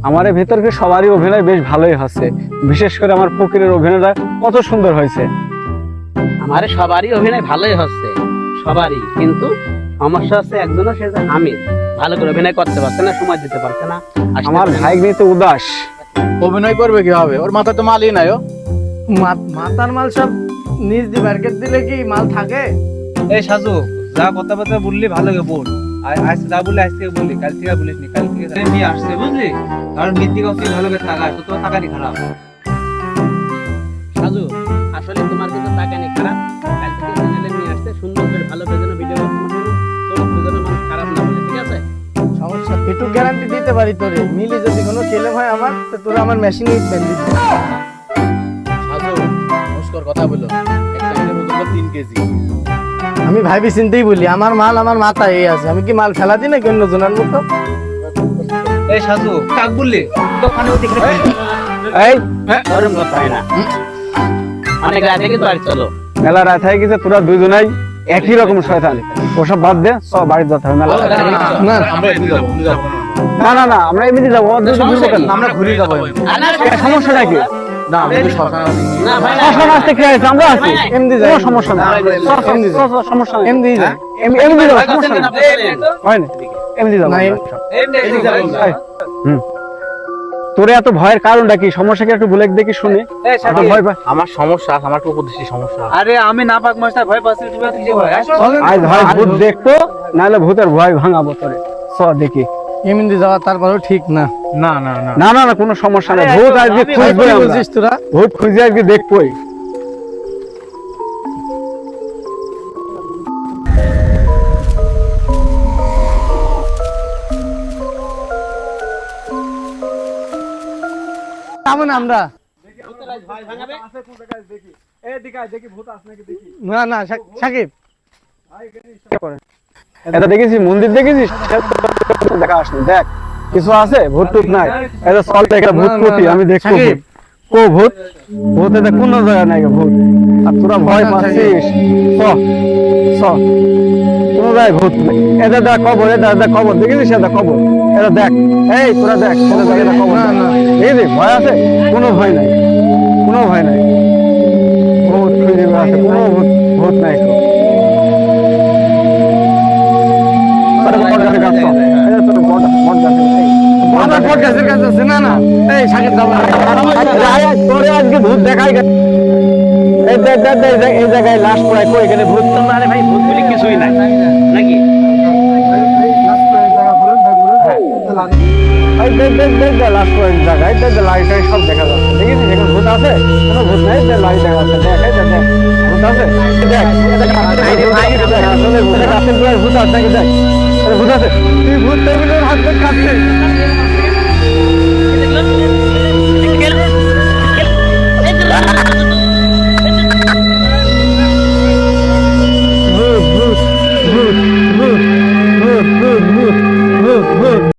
আমার ভেতরকে সবারই অভিনয় বেশ ভালোই হচ্ছে, বিশেষ করে আমার ফকিরের অভিনয়টা কত সুন্দর হয়েছে। আমার সবারই অভিনয় ভালোই হচ্ছে, সবারই, কিন্তু সমস্যা হচ্ছে একজনের, সে যে আমির ভালো করে অভিনয় করতে পারছে না, সময় দিতে পারছে না। আমার ভাই তো উদাস, অভিনয় করবে কিভাবে? ওর মাথা তো মালই নাই। ও মাথার মাল সব নিজ দিয়ে মার্কেট দিলে কি মাল থাকে? এই সাজু, যা কথাবার্তা বললি ভালো করে বল। আজ যা বললি আজ থেকে বললি, কাল থেকে বলিস নি। কাল থেকে মেয়ে আসছে বুঝলি, কারণ মেয়ের দিকে হচ্ছে ভালো করে থাকা, তো তোমার থাকারই খারাপ। সাজু, আসলে তোমার কিন্তু টাকা নেই খারাপ, কাল থেকে ছেলে নিয়ে আসছে সুন্দর করে ভালো বেজনে ভিডিও করতে, তোর বুঝানো মানুষ খারাপ না বলে, ঠিক আছে? সমস্যা একটু গ্যারান্টি দিতে পারি তোরে, মিলে যদি কোনো ছেলে হয় আমার, তো তোরা আমার মেশিনে বেঁধে দিবি। সাজু নমস্কার কথা বলো, একটা মিলের ওজন 3 কেজি। আমি ভাবি চিন্তেই বলি, আমার মাল আমার মাথায় এই আছে, আমি কি মাল ফেলা দিই না অন্য জনের মতো? এই সাজু, কাক বললি দোকানে ওদিকে এই গরম কথা হয় না, অনেক রাত থেকে তো আর চলো। মেলা রাত হয়ে গেছে, তোরা দুজনাই একই রকম শয়তান। ওসব বাদ দে, সব বাড়ি যেতে হবে মেলা। না আমরা এমনি যাবো, না না না, আমরা এমনি যাবো, আমরা ঘুরে যাবো। সমস্যা নাকি? না আমি তো শ্মশান আছি। না ভাই, না, শ্মশান আসতে খেয়ে আছে, আমরা আছি, এমনি যাই, কোনো সমস্যা নেই, সমস্যা নেই, এমনি যাই। এমনি যাবো, সমস্যা নেই, হয় না, এমনি যাবো। না, তোরে এত ভয়ের কারণটা কি? সমস্যা কি একটু বলে দেখি শুনে। এত ভয় পায়? আমার সমস্যা আছে, আমার উপদেশী সমস্যা আছে। আরে আমি না পাক মাস্টার ভয় পাচ্ছি, তুমি এত কিসে ভয়? আসো। আজ হয় ভূত দেখতো, নাহলে ভূতের ভয় ভাঙাবো তোরে। চ দেখি। এমনি যাওয়া তারপরেও ঠিক না। না না না না না না, কোনো সমস্যা নেই, ভূত আজকে খুঁজবো, কি বলছিস তোরা? ভূত খুঁজে আজকে দেখবোই। তেমন আমরা না না সাকিব, এটা দেখেছিস, মন্দির দেখেছিস? দেখা আসনি, দেখ কিছু আছে, ভূত টুত নাই। এটা চল দেখ, এটা ভূত প্রতি আমি দেখবো। সাকিব। কো ভূত? ভূত এটা কোন জায়গা নাই ভূত, আর তোরা ভয় পাচ্ছিস। চ চ, কোন জায়গায় ভূত নেই। এটা দেখ কবর, এটা দেখ কবর, দেখেছিস? এটা কবর, এটা দেখ, এই তোরা দেখ, এটা দেখ, এটা কবর। না, না। দেখেছিস? ভয় আছে? কোনো ভয় নাই, কোনো ভয় নাই। ভূত খুঁজে আছে, কোনো ভূত ভূত নাই তো। আমার পডকাস্টের কাছে আছে। না না, এই সাকিব যাবো না। তোরে আজকে ভূত দেখাই গেছে। এই দেখ দেখ দেখ, এই জায়গায় লাশ পড়ায়, কই এখানে ভূত? আরে ভাই, ভূত বলে কিছুই নাই নাকি? এই দেখ দেখ দেখ দেখ, লাশ পড়ায় জায়গায়, দেখ দেখ লাইট টাইট সব দেখা যাচ্ছে। দেখেছিস এখন ভূত আছে? কোনো ভূত নাই, দেখ লাইট দেখা যাচ্ছে। দেখ এই দেখ, ভূত আছে? দেখ আসলে ভূত আছে নাকি? দেখ ভূত আছে নাকি? দেখ ভূত আছে। তুই ভূত টেবিলের হাত